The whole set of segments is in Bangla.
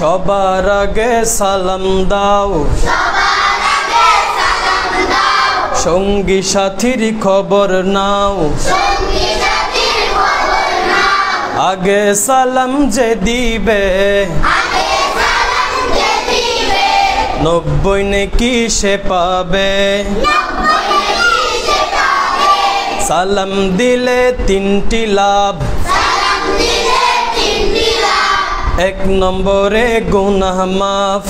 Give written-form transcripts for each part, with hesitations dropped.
সবার আগে সালাম দাও, সঙ্গী সাথীর খবর নাও, আগে সালাম যে দিবে 90 নেকি সে পাবে। সালাম দিলে 3টি লাভ, 1 নম্বরে গুনাহ মাফ,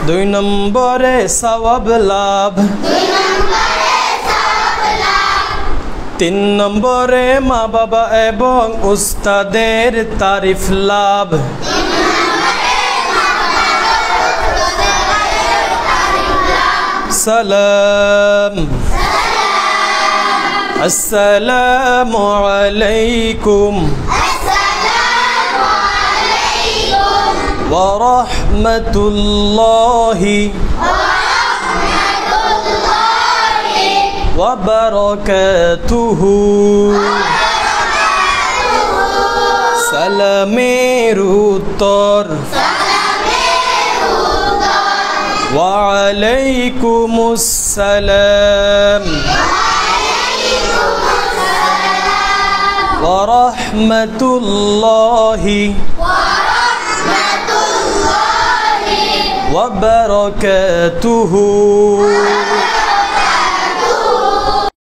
2 নম্বরে সওয়াব লাভ, 3 নম্বরে মা বাবা এবং উস্তাদের তারিফ লাভ। সালাম আসসালামু আলাইকুম ওয়া রাহমাতুল্লাহি ওয়া বারাকাতুহু। সালামের উত্তর ওয়া আলাইকুমুস সালাম ওয়া রাহমাতুল্লাহি ওয়া বারাকাতুহু।